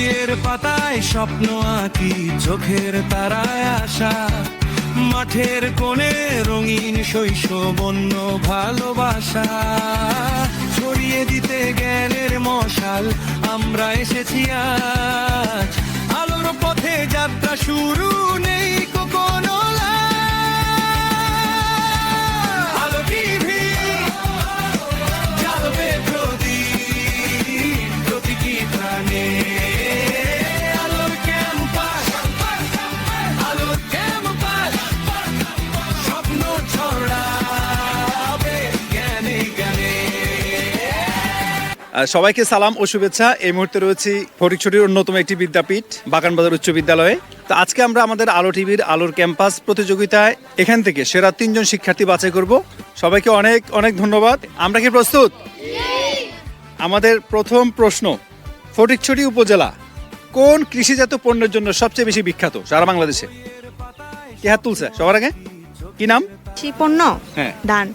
বইয়ের পাতায় স্বপ্ন আঁকি, চোখের তারায় আশা, মাঠের কোণে রঙিন শৈশব অন্য ভালোবাসা, ছড়িয়ে দিতে জ্ঞানের মশাল, আমরা এসেছি আজ, আলোর পথে যাত্রা শুরু, নেই কোনো লাজ। আলো টিভি জ্বালবে প্রদীপ প্রতীকী প্রাণে, আলোর ক্যাম্পাস, আলোর ক্যাম্পাস, স্বপ্ন ছড়াবে জ্ঞানে জ্ঞানে। সবাইকে সালাম ও শুভেচ্ছা। এই মুহূর্তে রয়েছি ফটিকছড়ির অন্যতম একটি বিদ্যাপীঠ বাগানবাজার উচ্চ বিদ্যালয়ে। তো আজকে আমরা আমাদের আলো টিভির আলোর ক্যাম্পাস প্রতিযোগিতায় এখান থেকে সেরা 3 জন শিক্ষার্থী বাছাই করব। সবাইকে অনেক অনেক ধন্যবাদ। আমরা কি প্রস্তুত? আমাদের প্রথম প্রশ্ন, ফটিকছড়ি উপজেলা কোন কৃষিজাত পণ্যের জন্য সবচেয়ে বেশি বিখ্যাত সারা বাংলাদেশে? কে হাত তুলছে সবার আগে? কি নাম? পণ্য হ্যাঁ, ধান।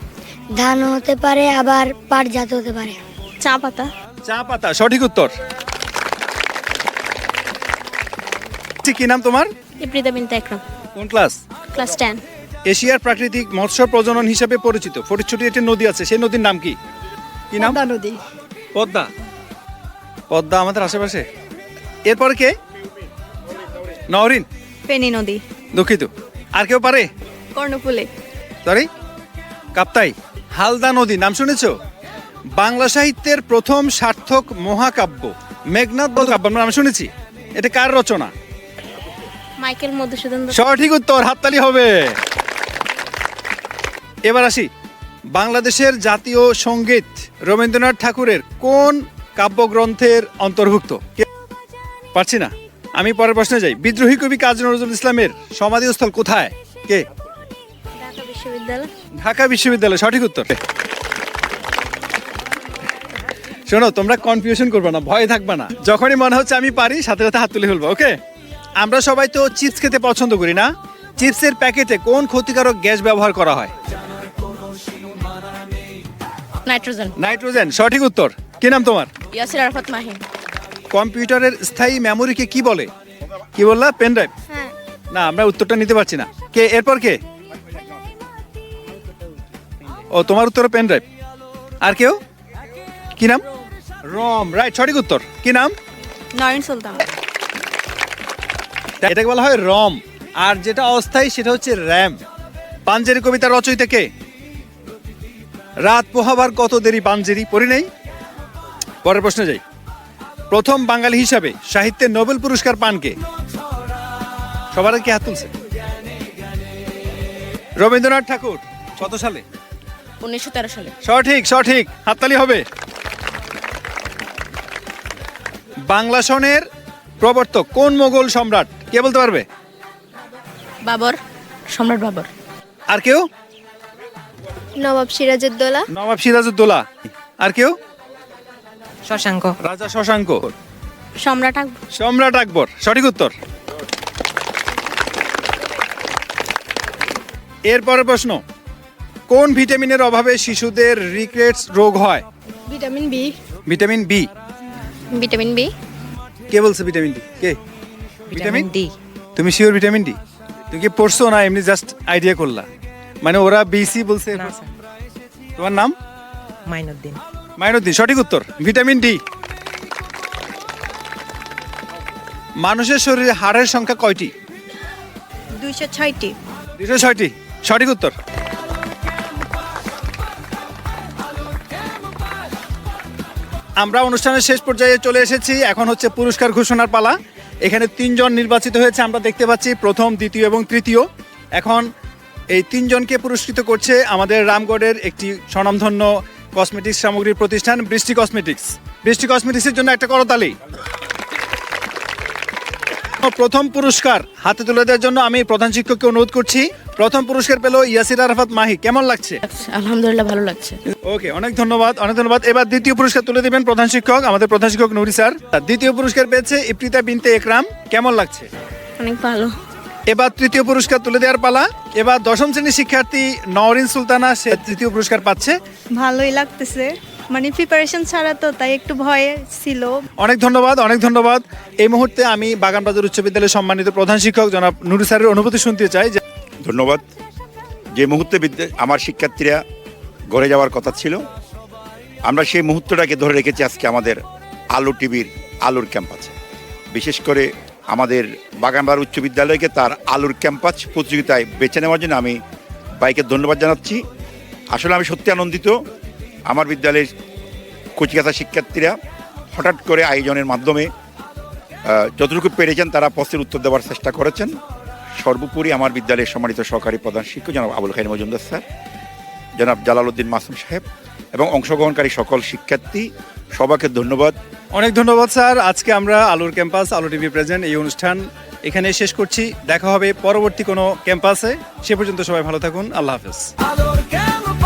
ধান হতে পারে, আবার পাটজাত হতে পারে। চা পাতা। চা পাতা সঠিক উত্তর। কি নাম তোমার? ইপ্রিতা বিনতে একরাম, কোন ক্লাস? ক্লাস 10। এশিয়ার প্রাকৃতিক মৎস্য প্রজনন হিসেবে পরিচিত ফটিকছড়ি একটি নদী আছে, সেই নদীর নাম কি? কি নাম? পদ্মা নদী। পদ্মা। পদ্মা আমাদের আশেপাশে। এরপর কে? নওরিন। ফেনী নদী। দুঃখিত। আর কেউ পারে? কর্ণফুলী। সরি, কাপ্তাই। হালদা নদী নাম শুনেছো? বাংলা সাহিত্যের প্রথম সার্থক মহাকাব্য মেঘনাদ বধ কাব্য নাম শুনেছি। এটা কার রচনা? মাইকেল মধুসূদন দত্ত। সঠিক উত্তর, হাততালি হবে। এবার আসি, বাংলাদেশের জাতীয় সঙ্গীত রবীন্দ্রনাথ ঠাকুরের কোন কাব্যগ্রন্থের অন্তর্ভুক্ত? পারছি না, আমি পরের প্রশ্নে যাই। বিদ্রোহী কবি কাজী নজরুল ইসলামের সমাধিস্থল কোথায়? কে? ঢাকা বিশ্ববিদ্যালয়। ঢাকা বিশ্ববিদ্যালয় সঠিক উত্তর। শোনো, তোমরা কনফিউশন করবে না, ভয় থাকবে না। যখনই মনে হচ্ছে আমি পারি, সাথে সাথে হাত তুলে ফেলবো। ওকে, আমরা সবাই তো চিপস খেতে পছন্দ করি না? চিপসের প্যাকেটে কোন ক্ষতিকারক গ্যাস ব্যবহার করা হয়? নাইট্রোজেন। নাইট্রোজেন সঠিক উত্তর। কি নাম তোমার? ইয়াসির আরাফাত মাহি। কম্পিউটারের স্থায়ী মেমোরিকে কি বলে? কি বললা? Pen drive? হ্যাঁ। না, আমরা উত্তরটা নিতে পারছি না। কে? এরপর কে? ও, তোমার উত্তর পেন ড্রাইভ। আর কেউ? কি নাম? রম। রাইট, সঠিক উত্তর। কি নাম? নয়ন সুলতান। এটাকে বলা হয় রম, আর যেটা অস্থায়ী সেটা হচ্ছে র্যাম। পাঞ্জেরি কবিতার রচয়িতা কে? রাত পোহাবার কত দেরি পাঞ্জেরি পড়ি নেই? পরের প্রশ্নে যাই। প্রথম বাঙালি হিসাবে সাহিত্যে নোবেল পুরস্কার পান কে? সবার আগে কে হাত তুলছে? রবীন্দ্রনাথ ঠাকুর। কত সালে? 1913 সালে। সঠিক সঠিক, হাততালি হবে। বাংলা সনের প্রবর্তক কোন মোগল সম্রাট? কে বলতে পারবে? বাবর, সম্রাট বাবর। আর কেউ? নবাব সিরাজউদ্দৌলা। নবাব সিরাজউদ্দৌলা। আর কেউ? শশাঙ্ক। রাজা শশাঙ্ক। সম্রাট আকবর। সম্রাট আকবর সঠিক উত্তর। এরপরের প্রশ্ন, কোন ভিটামিনের অভাবে শিশুদের রিকেটস রোগ হয়? Vitamin B. Vitamin B. Vitamin B. কে বলছে ভিটামিন ডি? কে? Vitamin D. তুমি শিওর ভিটামিন ডি? তুমি কি পড়ছো না এমনি জাস্ট আইডিয়া করলা? মানে ওরা বিসি বলছে। তোমার নাম? মাইনুদ্দিন। মাইনুদ্দিন সঠিক উত্তর, ভিটামিন ডি। মানুষের শরীরে হাড়ের সংখ্যা কয়টি? 206টি। 206টি সঠিক উত্তর। আমরা অনুষ্ঠানের শেষ পর্যায়ে চলে এসেছি। এখন হচ্ছে পুরস্কার ঘোষণার পালা। এখানে 3 জন নির্বাচিত হয়েছে, আমরা দেখতে পাচ্ছি, প্রথম, দ্বিতীয় এবং তৃতীয়। এখন এই 3 জনকে পুরস্কৃত করছে আমাদের রামগড়ের একটি স্বনামধন্য কসমেটিক্স সামগ্রীর প্রতিষ্ঠান বৃষ্টি কসমেটিক্স। বৃষ্টি কসমেটিক্সের জন্য একটা করতালি। প্রথম পুরস্কার হাতে তুলে দেওয়ার জন্য আমি প্রধান শিক্ষককে অনুরোধ করছি। প্রথম পুরস্কার পেল ইয়াসির আরাফাত মাহি। কেমন লাগছে? আলহামদুলিল্লাহ, ভালো লাগছে। ওকে, অনেক ধন্যবাদ, অনেক ধন্যবাদ। এবার দ্বিতীয় পুরস্কার তুলে দেবেন প্রধান শিক্ষক, আমাদের প্রধান শিক্ষক নুরি স্যার। দ্বিতীয় পুরস্কার পেয়েছে ইপ্রিতা বিনতে একরাম। কেমন লাগছে? অনেক ভালো। এবার তৃতীয় পুরস্কার তুলে দেওয়ার পালা। এবার 10ম শ্রেণীর শিক্ষার্থী নওরিন সুলতানা, সে তৃতীয় পুরস্কার পাচ্ছে। ভালোই লাগতেছে, মানে প্রিপারেশন ছাড়া তো তাই একটু ভয় ছিল। অনেক ধন্যবাদ। এই মুহূর্তে আমি বাগানবাজার উচ্চ বিদ্যালয়ের সম্মানিত প্রধান শিক্ষক জনাব নুরু স্যারের অনুভূতি শুনতে চাই। যে ধন্যবাদ। যে মুহূর্তে আমার শিক্ষার্থীরা ঘরে যাওয়ার কথা ছিল, আমরা সেই মুহূর্তটাকে ধরে রেখেছি আজকে আমাদের আলো টিভির আলোর ক্যাম্পাসে। বিশেষ করে আমাদের বাগানবাজার উচ্চ বিদ্যালয়কে তার আলোর ক্যাম্পাস প্রতিযোগিতায় বেছে নেওয়ার জন্য আমি বাইকে ধন্যবাদ জানাচ্ছি। আসলে আমি সত্যি আনন্দিত। আমার বিদ্যালয়ের কচিকাঁচা শিক্ষার্থীরা হঠাৎ করে আয়োজনের মাধ্যমে যতটুকু পেরেছেন তারা প্রশ্নের উত্তর দেওয়ার চেষ্টা করেছেন। সর্বোপরি আমার বিদ্যালয়ের সম্মানিত সহকারী প্রধান শিক্ষক জনাব আবুল খায়ের মজুমদার স্যার, জনাব জালালউদ্দিন মাসুম সাহেব এবং অংশগ্রহণকারী সকল শিক্ষার্থী সবাইকে ধন্যবাদ। অনেক ধন্যবাদ স্যার। আজকে আমরা আলোর ক্যাম্পাস আলো টিভি প্রেজেন্ট এই অনুষ্ঠান এখানে শেষ করছি। দেখা হবে পরবর্তী কোনো ক্যাম্পাসে। সে পর্যন্ত সবাই ভালো থাকুন। আল্লাহ হাফেজ। আলোর ক্যাম্পাস